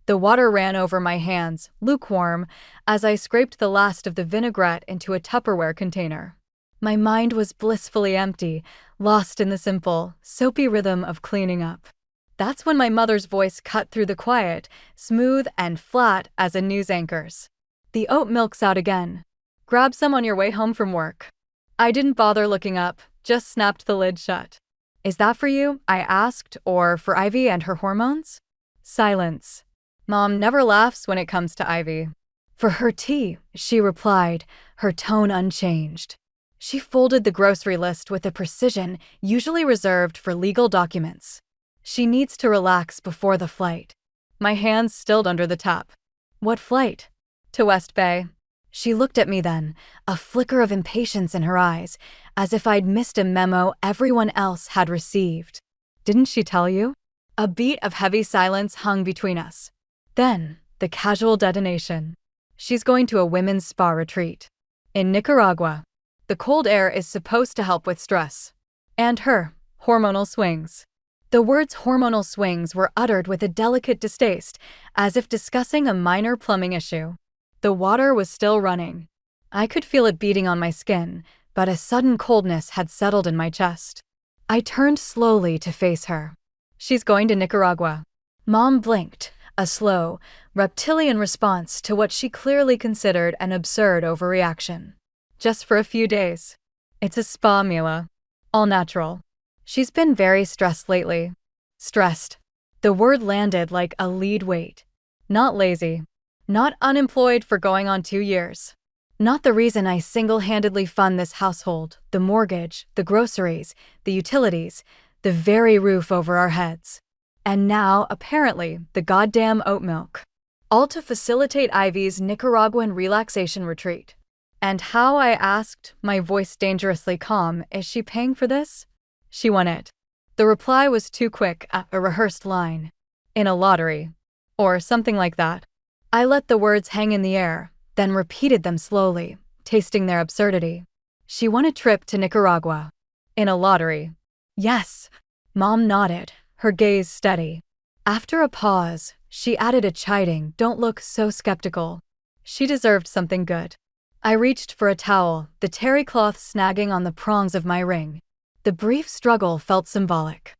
The water ran over my hands, lukewarm, as I scraped the last of the vinaigrette into a Tupperware container. My mind was blissfully empty, lost in the simple, soapy rhythm of cleaning up. That's when my mother's voice cut through the quiet, smooth and flat as a news anchor's. "The oat milk's out again. Grab some on your way home from work." I didn't bother looking up, just snapped the lid shut. "Is that for you?" I asked, "or for Ivy and her hormones?" Silence. Mom never laughs when it comes to Ivy. "For her tea," she replied, her tone unchanged. She folded the grocery list with a precision usually reserved for legal documents. "She needs to relax before the flight." My hands stilled under the tap. "What flight?" "To West Bay." She looked at me then, a flicker of impatience in her eyes, as if I'd missed a memo everyone else had received. "Didn't she tell you?" A beat of heavy silence hung between us. Then, the casual detonation. "She's going to a women's spa retreat. In Nicaragua. The cold air is supposed to help with stress. And her hormonal swings." The words hormonal swings were uttered with a delicate distaste, as if discussing a minor plumbing issue. The water was still running. I could feel it beating on my skin, but a sudden coldness had settled in my chest. I turned slowly to face her. "She's going to Nicaragua." Mom blinked, a slow, reptilian response to what she clearly considered an absurd overreaction. "Just for a few days. It's a spa, Mila. All natural. She's been very stressed lately." Stressed. The word landed like a lead weight. Not lazy. Not unemployed for going on 2 years. Not the reason I single-handedly fund this household, the mortgage, the groceries, the utilities, the very roof over our heads. And now, apparently, the goddamn oat milk. All to facilitate Ivy's Nicaraguan relaxation retreat. "And how," I asked, my voice dangerously calm, "is she paying for this?" "She won it." The reply was too quick, a rehearsed line. "In a lottery." Or something like that. I let the words hang in the air, then repeated them slowly, tasting their absurdity. "She won a trip to Nicaragua. In a lottery." "Yes." Mom nodded, her gaze steady. After a pause, she added a chiding, "Don't look so skeptical." She deserved something good. I reached for a towel, the terry cloth snagging on the prongs of my ring. The brief struggle felt symbolic.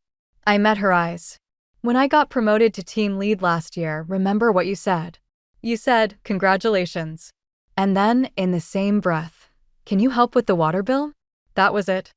I met her eyes. "When I got promoted to team lead last year, remember what you said?" "You said, 'Congratulations.'" And then, in the same breath, "Can you help with the water bill?" That was it.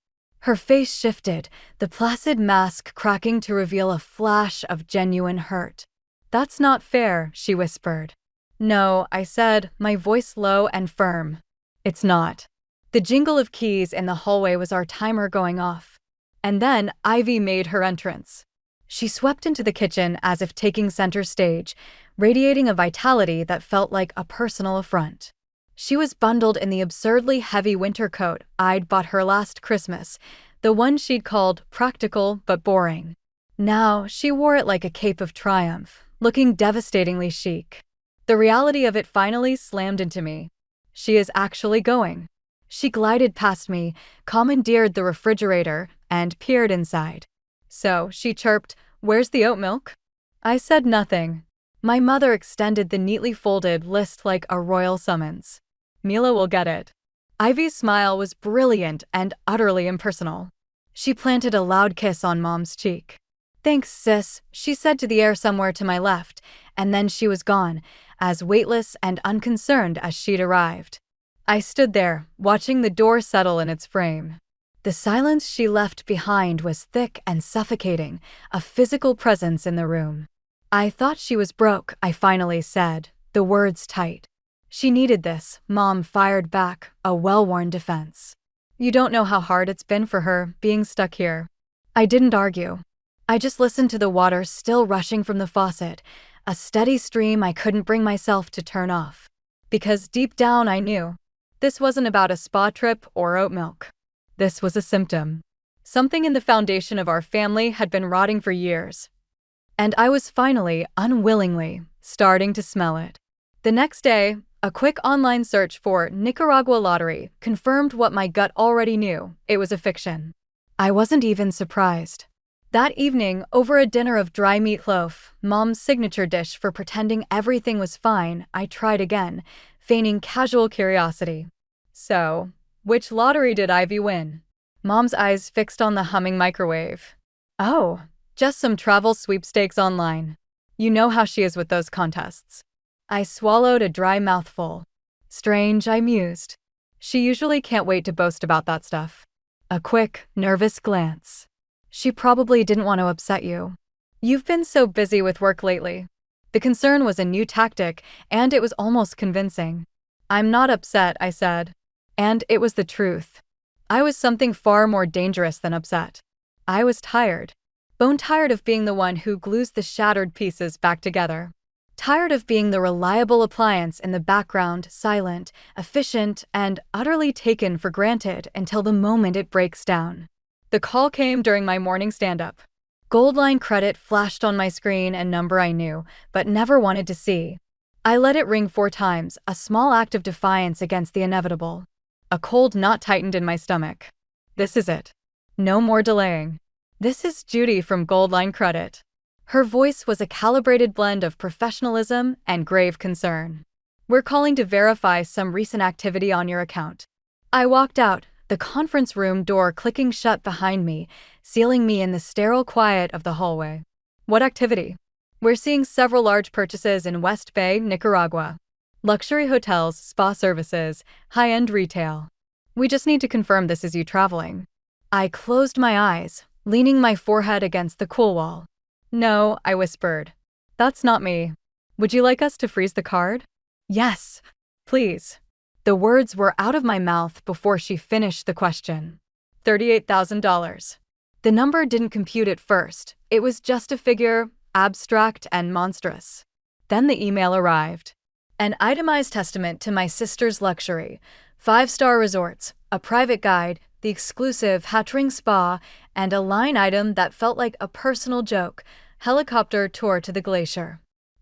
Her face shifted, the placid mask cracking to reveal a flash of genuine hurt. "That's not fair," she whispered. "No," I said, my voice low and firm. "It's not." The jingle of keys in the hallway was our timer going off. And then Ivy made her entrance. She swept into the kitchen as if taking center stage, radiating a vitality that felt like a personal affront. She was bundled in the absurdly heavy winter coat I'd bought her last Christmas, the one she'd called practical but boring. Now she wore it like a cape of triumph, looking devastatingly chic. The reality of it finally slammed into me. She is actually going. She glided past me, commandeered the refrigerator, and peered inside. "So," she chirped, "where's the oat milk?" I said nothing. My mother extended the neatly folded list like a royal summons. "Mila will get it." Ivy's smile was brilliant and utterly impersonal. She planted a loud kiss on Mom's cheek. "Thanks, sis," she said to the air somewhere to my left, and then she was gone, as weightless and unconcerned as she'd arrived. I stood there, watching the door settle in its frame. The silence she left behind was thick and suffocating, a physical presence in the room. "I thought she was broke," I finally said, the words tight. "She needed this," Mom fired back, a well-worn defense. "You don't know how hard it's been for her, being stuck here." I didn't argue. I just listened to the water still rushing from the faucet, a steady stream I couldn't bring myself to turn off. Because deep down I knew. This wasn't about a spa trip or oat milk. This was a symptom. Something in the foundation of our family had been rotting for years. And I was finally, unwillingly, starting to smell it. The next day, a quick online search for Nicaragua lottery confirmed what my gut already knew: it was a fiction. I wasn't even surprised. That evening, over a dinner of dry meatloaf, Mom's signature dish for pretending everything was fine, I tried again, feigning casual curiosity. So, which lottery did Ivy win? Mom's eyes fixed on the humming microwave. Oh, just some travel sweepstakes online. You know how she is with those contests. I swallowed a dry mouthful. Strange, I mused. She usually can't wait to boast about that stuff. A quick, nervous glance. She probably didn't want to upset you. You've been so busy with work lately. The concern was a new tactic, and it was almost convincing. I'm not upset, I said. And it was the truth. I was something far more dangerous than upset. I was tired. Bone tired of being the one who glues the shattered pieces back together. Tired of being the reliable appliance in the background, silent, efficient, and utterly taken for granted until the moment it breaks down. The call came during my morning stand-up. Goldline credit flashed on my screen, a number I knew, but never wanted to see. I let it ring 4 times, a small act of defiance against the inevitable. A cold knot tightened in my stomach. This is it. No more delaying. This is Judy from Goldline Credit. Her voice was a calibrated blend of professionalism and grave concern. We're calling to verify some recent activity on your account. I walked out, the conference room door clicking shut behind me, sealing me in the sterile quiet of the hallway. What activity? We're seeing several large purchases in West Bay, Nicaragua. Luxury hotels, spa services, high-end retail. We just need to confirm this is you traveling. I closed my eyes, leaning my forehead against the cool wall. No, I whispered. That's not me. Would you like us to freeze the card? Yes, please. The words were out of my mouth before she finished the question. $38,000. The number didn't compute at first. It was just a figure, abstract and monstrous. Then the email arrived. An itemized testament to my sister's luxury. 5-star resorts, a private guide, the exclusive Hatring Spa, and a line item that felt like a personal joke, helicopter tour to the glacier.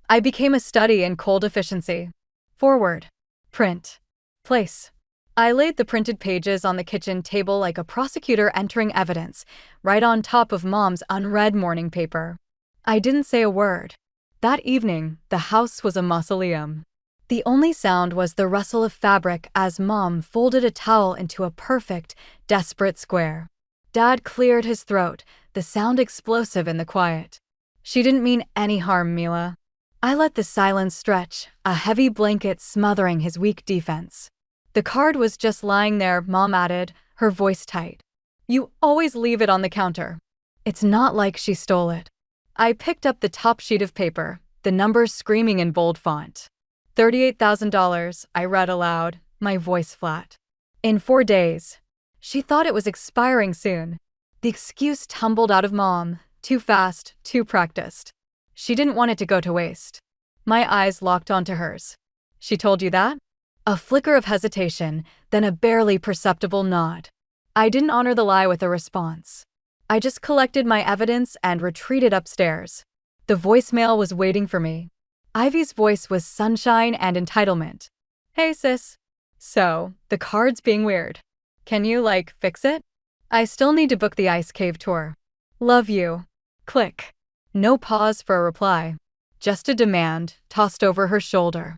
I became a study in cold efficiency. Forward. Print. Place. I laid the printed pages on the kitchen table like a prosecutor entering evidence, right on top of Mom's unread morning paper. I didn't say a word. That evening, the house was a mausoleum. The only sound was the rustle of fabric as Mom folded a towel into a perfect, desperate square. Dad cleared his throat, the sound explosive in the quiet. She didn't mean any harm, Mila. I let the silence stretch, a heavy blanket smothering his weak defense. The card was just lying there, Mom added, her voice tight. You always leave it on the counter. It's not like she stole it. I picked up the top sheet of paper, the numbers screaming in bold font. $38,000, I read aloud, my voice flat. In 4 days. She thought it was expiring soon. The excuse tumbled out of Mom, too fast, too practiced. She didn't want it to go to waste. My eyes locked onto hers. She told you that? A flicker of hesitation, then a barely perceptible nod. I didn't honor the lie with a response. I just collected my evidence and retreated upstairs. The voicemail was waiting for me. Ivy's voice was sunshine and entitlement. Hey sis. So, the card's being weird. Can you, fix it? I still need to book the ice cave tour. Love you. Click. No pause for a reply. Just a demand, tossed over her shoulder.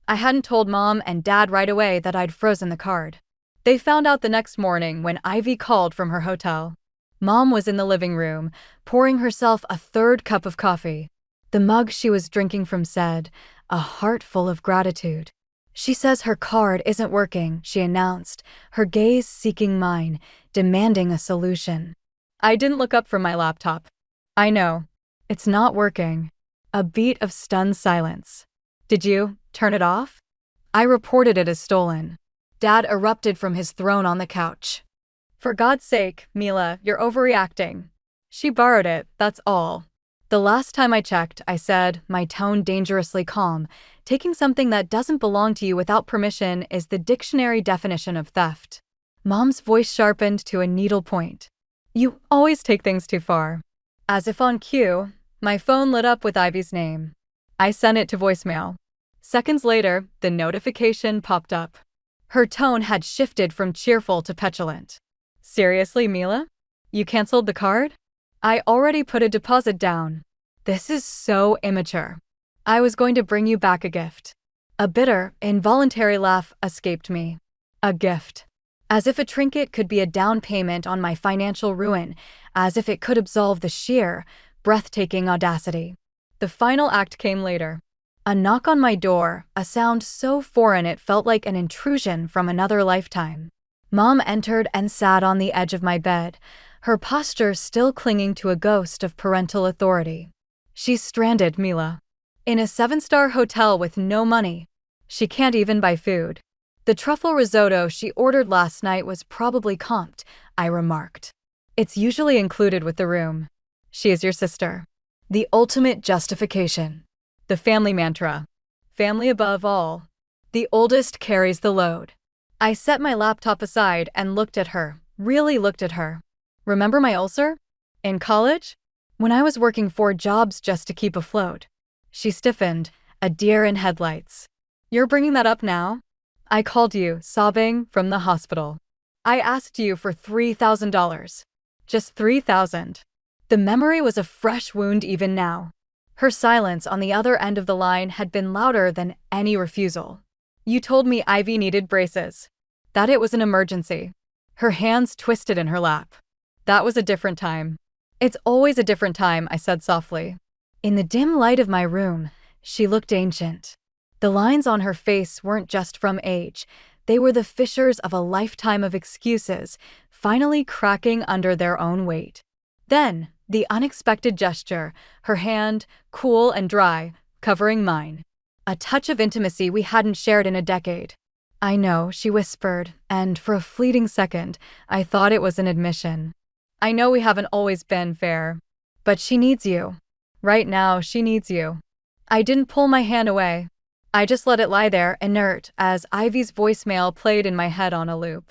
I hadn't told Mom and Dad right away that I'd frozen the card. They found out the next morning when Ivy called from her hotel. Mom was in the living room, pouring herself a 3rd cup of coffee. The mug she was drinking from said, a heart full of gratitude. She says her card isn't working, she announced, her gaze seeking mine, demanding a solution. I didn't look up from my laptop. I know. It's not working. A beat of stunned silence. Did you turn it off? I reported it as stolen. Dad erupted from his throne on the couch. For God's sake, Mila, you're overreacting. She borrowed it, that's all. The last time I checked, I said, my tone dangerously calm, taking something that doesn't belong to you without permission is the dictionary definition of theft. Mom's voice sharpened to a needle point. You always take things too far. As if on cue, my phone lit up with Ivy's name. I sent it to voicemail. Seconds later, the notification popped up. Her tone had shifted from cheerful to petulant. Seriously, Mila? You canceled the card? I already put a deposit down. This is so immature. I was going to bring you back a gift. A bitter, involuntary laugh escaped me. A gift. As if a trinket could be a down payment on my financial ruin, as if it could absolve the sheer, breathtaking audacity. The final act came later. A knock on my door, a sound so foreign it felt like an intrusion from another lifetime. Mom entered and sat on the edge of my bed, her posture still clinging to a ghost of parental authority. She's stranded, Mila. In a 7-star hotel with no money. She can't even buy food. The truffle risotto she ordered last night was probably comped, I remarked. It's usually included with the room. She is your sister. The ultimate justification. The family mantra. Family above all. The oldest carries the load. I set my laptop aside and looked at her, really looked at her. Remember my ulcer? In college? When I was working 4 jobs just to keep afloat. She stiffened, a deer in headlights. You're bringing that up now? I called you, sobbing, from the hospital. I asked you for $3,000. Just $3,000. The memory was a fresh wound even now. Her silence on the other end of the line had been louder than any refusal. You told me Ivy needed braces. That it was an emergency. Her hands twisted in her lap. That was a different time. It's always a different time, I said softly. In the dim light of my room, she looked ancient. The lines on her face weren't just from age. They were the fissures of a lifetime of excuses, finally cracking under their own weight. Then, the unexpected gesture, her hand, cool and dry, covering mine. A touch of intimacy we hadn't shared in a decade. I know, she whispered, and for a fleeting second, I thought it was an admission. I know we haven't always been fair. But she needs you. Right now, she needs you. I didn't pull my hand away. I just let it lie there, inert, as Ivy's voicemail played in my head on a loop.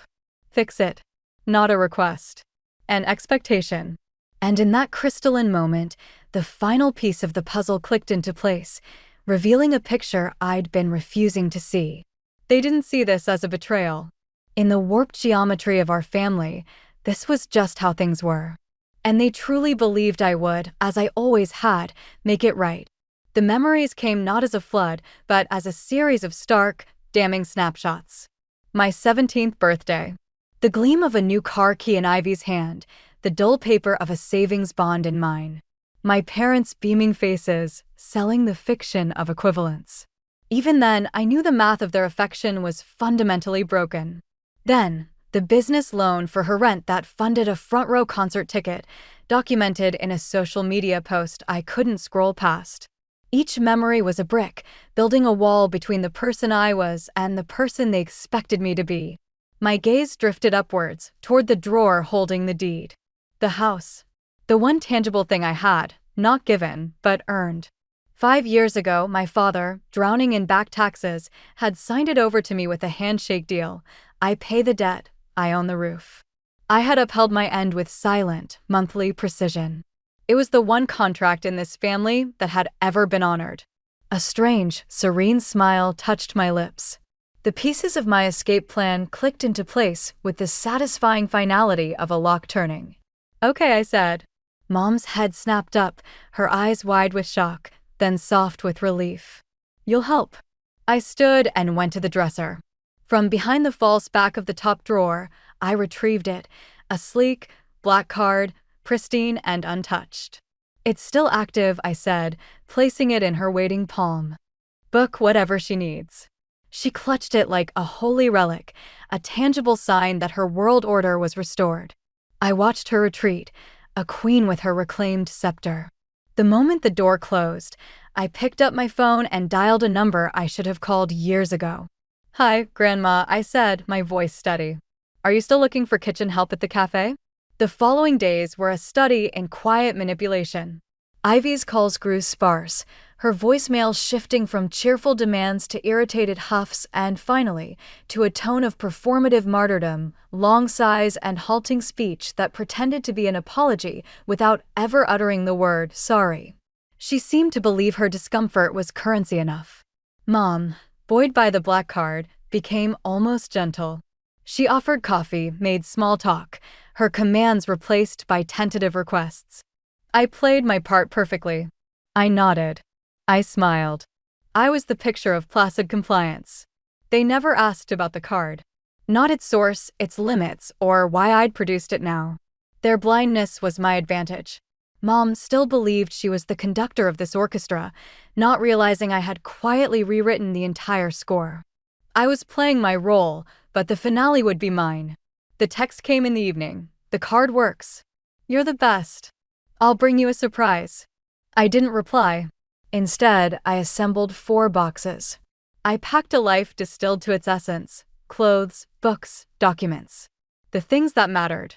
Fix it. Not a request. An expectation. And in that crystalline moment, the final piece of the puzzle clicked into place, revealing a picture I'd been refusing to see. They didn't see this as a betrayal. In the warped geometry of our family, this was just how things were. And they truly believed I would, as I always had, make it right. The memories came not as a flood, but as a series of stark, damning snapshots. My 17th birthday. The gleam of a new car key in Ivy's hand, the dull paper of a savings bond in mine. My parents' beaming faces, selling the fiction of equivalence. Even then, I knew the math of their affection was fundamentally broken. Then, the business loan for her rent that funded a front-row concert ticket, documented in a social media post I couldn't scroll past. Each memory was a brick, building a wall between the person I was and the person they expected me to be. My gaze drifted upwards, toward the drawer holding the deed. The house. The one tangible thing I had, not given, but earned. 5 years ago, my father, drowning in back taxes, had signed it over to me with a handshake deal. I pay the debt, I own the roof. I had upheld my end with silent, monthly precision. It was the one contract in this family that had ever been honored. A strange, serene smile touched my lips. The pieces of my escape plan clicked into place with the satisfying finality of a lock turning. Okay, I said. Mom's head snapped up, her eyes wide with shock, then soft with relief. You'll help. I stood and went to the dresser. From behind the false back of the top drawer, I retrieved it, a sleek, black card, pristine and untouched. It's still active, I said, placing it in her waiting palm. Book whatever she needs. She clutched it like a holy relic, a tangible sign that her world order was restored. I watched her retreat, a queen with her reclaimed scepter. The moment the door closed, I picked up my phone and dialed a number I should have called years ago. Hi, Grandma, I said, my voice steady. Are you still looking for kitchen help at the cafe? The following days were a study in quiet manipulation. Ivy's calls grew sparse, her voicemail shifting from cheerful demands to irritated huffs and, finally, to a tone of performative martyrdom, long sighs and halting speech that pretended to be an apology without ever uttering the word sorry. She seemed to believe her discomfort was currency enough. Mom, buoyed by the black card, became almost gentle. She offered coffee, made small talk, her commands replaced by tentative requests. I played my part perfectly. I nodded. I smiled. I was the picture of placid compliance. They never asked about the card. Not its source, its limits, or why I'd produced it now. Their blindness was my advantage. Mom still believed she was the conductor of this orchestra, not realizing I had quietly rewritten the entire score. I was playing my role, but the finale would be mine. The text came in the evening. The card works. You're the best. I'll bring you a surprise. I didn't reply. Instead, I assembled 4 boxes. I packed a life distilled to its essence: clothes, books, documents. The things that mattered.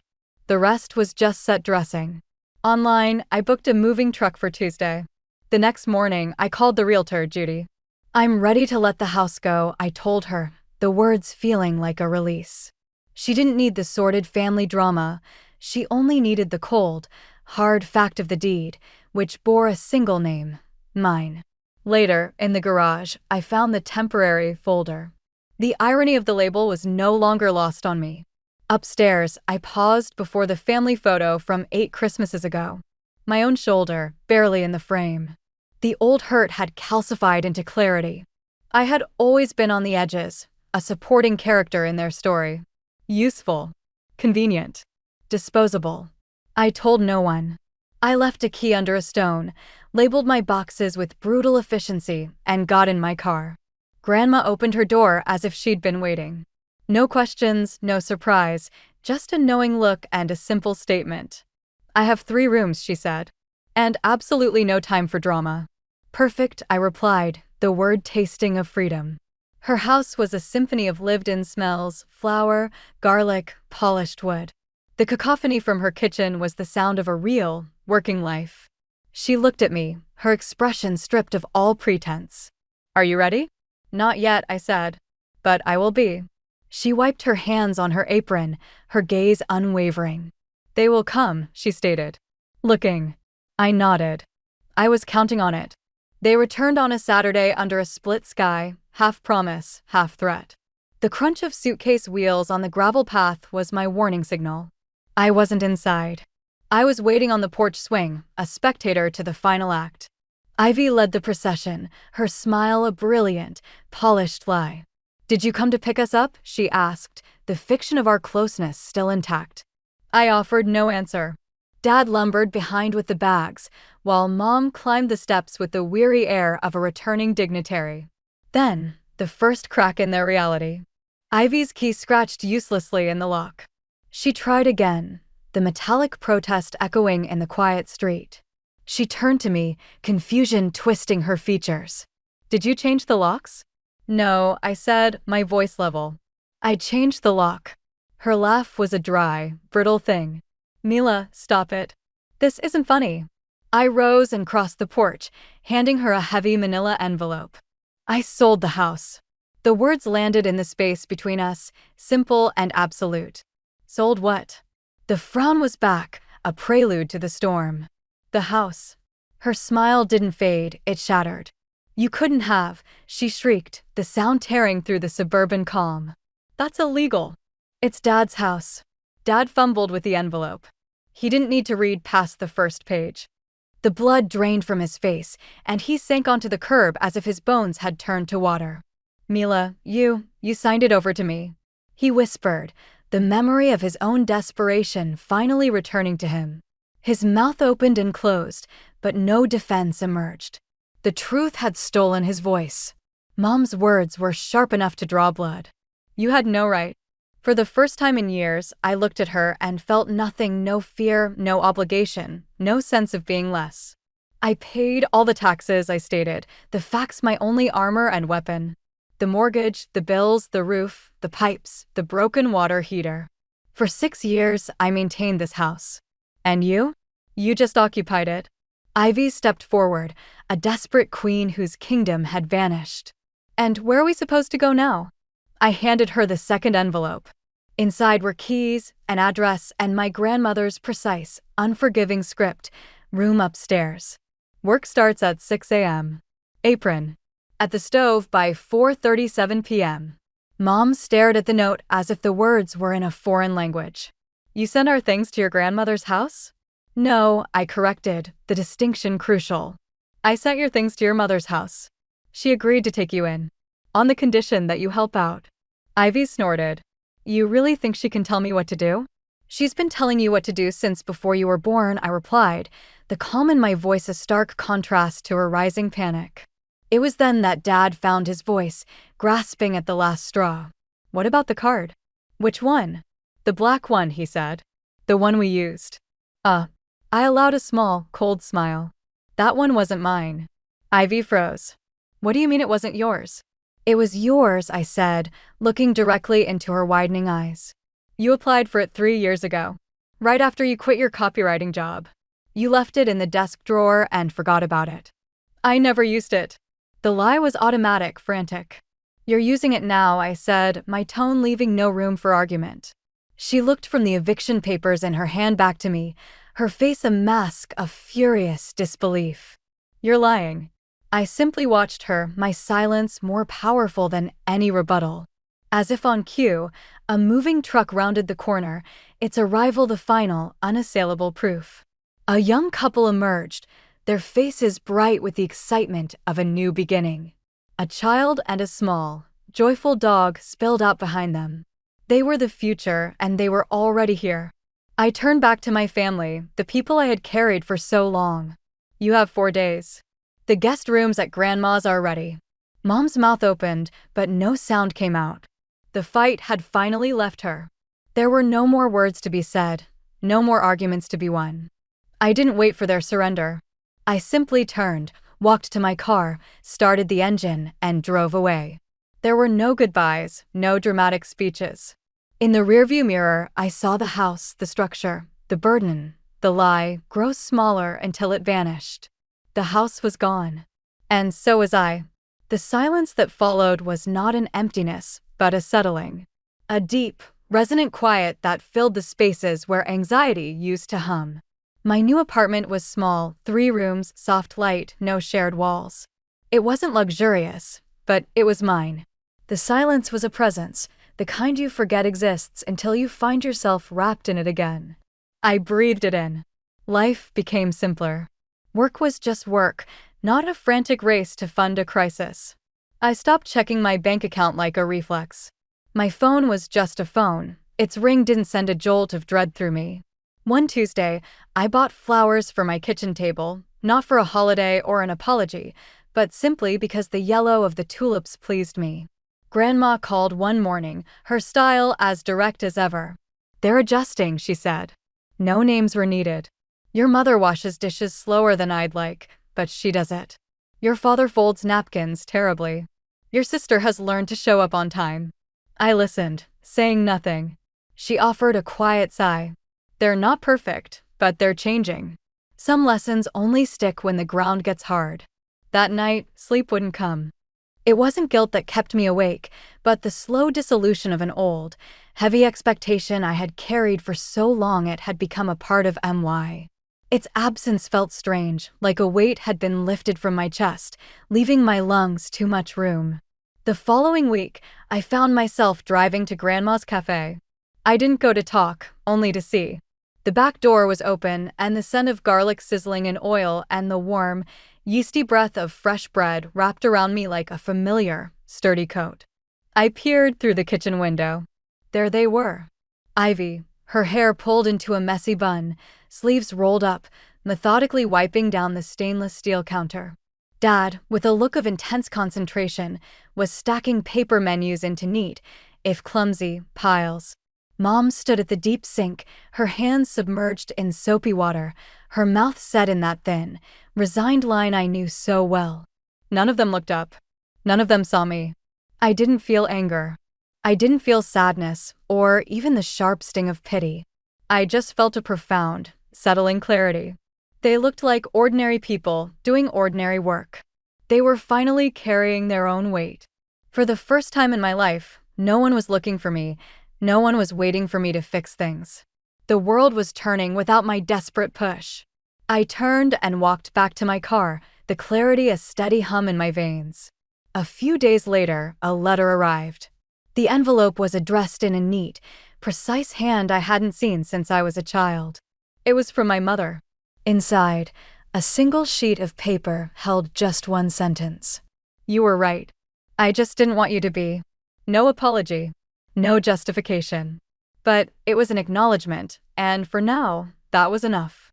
The rest was just set dressing. Online, I booked a moving truck for Tuesday. The next morning, I called the realtor, Judy. I'm ready to let the house go, I told her, the words feeling like a release. She didn't need the sordid family drama. She only needed the cold, hard fact of the deed, which bore a single name: mine. Later, in the garage, I found the temporary folder. The irony of the label was no longer lost on me. Upstairs, I paused before the family photo from 8 Christmases ago. My own shoulder, barely in the frame. The old hurt had calcified into clarity. I had always been on the edges, a supporting character in their story. Useful. Convenient. Disposable. I told no one. I left a key under a stone, labeled my boxes with brutal efficiency, and got in my car. Grandma opened her door as if she'd been waiting. No questions, no surprise, just a knowing look and a simple statement. I have 3 rooms, she said. And absolutely no time for drama. Perfect, I replied, the word tasting of freedom. Her house was a symphony of lived-in smells: flour, garlic, polished wood. The cacophony from her kitchen was the sound of a real, working life. She looked at me, her expression stripped of all pretense. Are you ready? Not yet, I said. But I will be. She wiped her hands on her apron, her gaze unwavering. They will come, she stated. Looking. I nodded. I was counting on it. They returned on a Saturday under a split sky, half promise, half threat. The crunch of suitcase wheels on the gravel path was my warning signal. I wasn't inside. I was waiting on the porch swing, a spectator to the final act. Ivy led the procession, her smile a brilliant, polished lie. Did you come to pick us up? She asked, the fiction of our closeness still intact. I offered no answer. Dad lumbered behind with the bags, while Mom climbed the steps with the weary air of a returning dignitary. Then, the first crack in their reality. Ivy's key scratched uselessly in the lock. She tried again, the metallic protest echoing in the quiet street. She turned to me, confusion twisting her features. Did you change the locks? No, I said, my voice level. I changed the lock. Her laugh was a dry, brittle thing. Mila, stop it. This isn't funny. I rose and crossed the porch, handing her a heavy manila envelope. I sold the house. The words landed in the space between us, simple and absolute. Sold what? The frown was back, a prelude to the storm. The house. Her smile didn't fade, it shattered. You couldn't have, she shrieked, the sound tearing through the suburban calm. That's illegal. It's Dad's house. Dad fumbled with the envelope. He didn't need to read past the first page. The blood drained from his face, and he sank onto the curb as if his bones had turned to water. Mila, you signed it over to me. He whispered, the memory of his own desperation finally returning to him. His mouth opened and closed, but no defense emerged. The truth had stolen his voice. Mom's words were sharp enough to draw blood. You had no right. For the first time in years, I looked at her and felt nothing, no fear, no obligation, no sense of being less. I paid all the taxes, I stated, the facts my only armor and weapon. The mortgage, the bills, the roof, the pipes, the broken water heater. For 6 years, I maintained this house. And you? You just occupied it. Ivy stepped forward, a desperate queen whose kingdom had vanished. And where are we supposed to go now? I handed her the second envelope. Inside were keys, an address, and my grandmother's precise, unforgiving script: room upstairs. Work starts at 6 a.m. Apron. At the stove by 4:37 p.m. Mom stared at the note as if the words were in a foreign language. You sent our things to your grandmother's house? No, I corrected, the distinction crucial. I sent your things to your mother's house. She agreed to take you in. On the condition that you help out. Ivy snorted. You really think she can tell me what to do? She's been telling you what to do since before you were born, I replied, the calm in my voice a stark contrast to her rising panic. It was then that Dad found his voice, grasping at the last straw. What about the card? Which one? The black one, he said. The one we used. I allowed a small, cold smile. That one wasn't mine. Ivy froze. What do you mean it wasn't yours? It was yours, I said, looking directly into her widening eyes. You applied for it 3 years ago, right after you quit your copywriting job. You left it in the desk drawer and forgot about it. I never used it. The lie was automatic, frantic. You're using it now, I said, my tone leaving no room for argument. She looked from the eviction papers in her hand back to me, her face a mask of furious disbelief. You're lying. I simply watched her, my silence more powerful than any rebuttal. As if on cue, a moving truck rounded the corner, its arrival the final, unassailable proof. A young couple emerged, their faces bright with the excitement of a new beginning. A child and a small, joyful dog spilled out behind them. They were the future, and they were already here. I turned back to my family, the people I had carried for so long. You have 4 days. The guest rooms at Grandma's are ready. Mom's mouth opened, but no sound came out. The fight had finally left her. There were no more words to be said, no more arguments to be won. I didn't wait for their surrender. I simply turned, walked to my car, started the engine, and drove away. There were no goodbyes, no dramatic speeches. In the rearview mirror, I saw the house, the structure, the burden, the lie, grow smaller until it vanished. The house was gone. And so was I. The silence that followed was not an emptiness, but a settling. A deep, resonant quiet that filled the spaces where anxiety used to hum. My new apartment was small, 3 rooms, soft light, no shared walls. It wasn't luxurious, but it was mine. The silence was a presence, the kind you forget exists until you find yourself wrapped in it again. I breathed it in. Life became simpler. Work was just work, not a frantic race to fund a crisis. I stopped checking my bank account like a reflex. My phone was just a phone. Its ring didn't send a jolt of dread through me. One Tuesday, I bought flowers for my kitchen table, not for a holiday or an apology, but simply because the yellow of the tulips pleased me. Grandma called one morning, her style as direct as ever. They're adjusting, she said. No names were needed. Your mother washes dishes slower than I'd like, but she does it. Your father folds napkins terribly. Your sister has learned to show up on time. I listened, saying nothing. She offered a quiet sigh. They're not perfect, but they're changing. Some lessons only stick when the ground gets hard. That night, sleep wouldn't come. It wasn't guilt that kept me awake, but the slow dissolution of an old, heavy expectation I had carried for so long it had become a part of my. Its absence felt strange, like a weight had been lifted from my chest, leaving my lungs too much room. The following week, I found myself driving to Grandma's cafe. I didn't go to talk, only to see. The back door was open, and the scent of garlic sizzling in oil and the warm, yeasty breath of fresh bread wrapped around me like a familiar, sturdy coat. I peered through the kitchen window. There they were. Ivy, her hair pulled into a messy bun, sleeves rolled up, methodically wiping down the stainless steel counter. Dad, with a look of intense concentration, was stacking paper menus into neat, if clumsy, piles. Mom stood at the deep sink, her hands submerged in soapy water, her mouth set in that thin, resigned line I knew so well. None of them looked up. None of them saw me. I didn't feel anger. I didn't feel sadness, or even the sharp sting of pity. I just felt a profound, settling clarity. They looked like ordinary people doing ordinary work. They were finally carrying their own weight. For the first time in my life, no one was looking for me. No one was waiting for me to fix things. The world was turning without my desperate push. I turned and walked back to my car, the clarity a steady hum in my veins. A few days later, a letter arrived. The envelope was addressed in a neat, precise hand I hadn't seen since I was a child. It was from my mother. Inside, a single sheet of paper held just one sentence. You were right. I just didn't want you to be. No apology. No justification. But it was an acknowledgement, and for now, that was enough.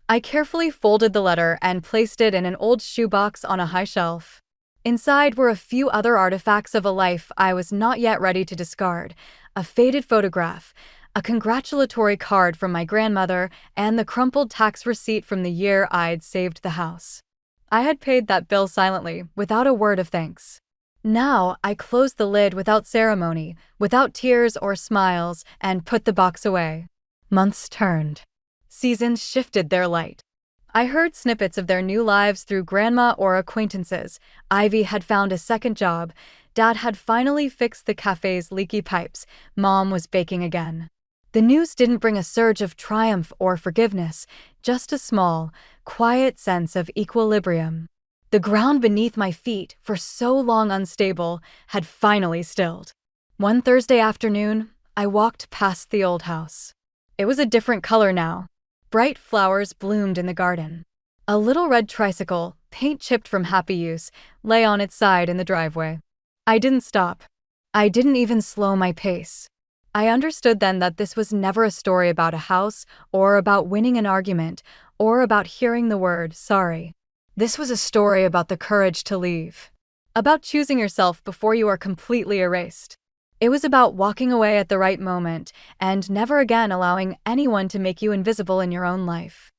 I carefully folded the letter and placed it in an old shoebox on a high shelf. Inside were a few other artifacts of a life I was not yet ready to discard: a faded photograph, a congratulatory card from my grandmother, and the crumpled tax receipt from the year I'd saved the house. I had paid that bill silently, without a word of thanks. Now I closed the lid without ceremony, without tears or smiles, and put the box away. Months turned. Seasons shifted their light. I heard snippets of their new lives through grandma or acquaintances. Ivy had found a second job. Dad had finally fixed the cafe's leaky pipes. Mom was baking again. The news didn't bring a surge of triumph or forgiveness, just a small, quiet sense of equilibrium. The ground beneath my feet, for so long unstable, had finally stilled. One Thursday afternoon, I walked past the old house. It was a different color now. Bright flowers bloomed in the garden. A little red tricycle, paint chipped from happy use, lay on its side in the driveway. I didn't stop. I didn't even slow my pace. I understood then that this was never a story about a house, or about winning an argument, or about hearing the word sorry. This was a story about the courage to leave. About choosing yourself before you are completely erased. It was about walking away at the right moment, and never again allowing anyone to make you invisible in your own life.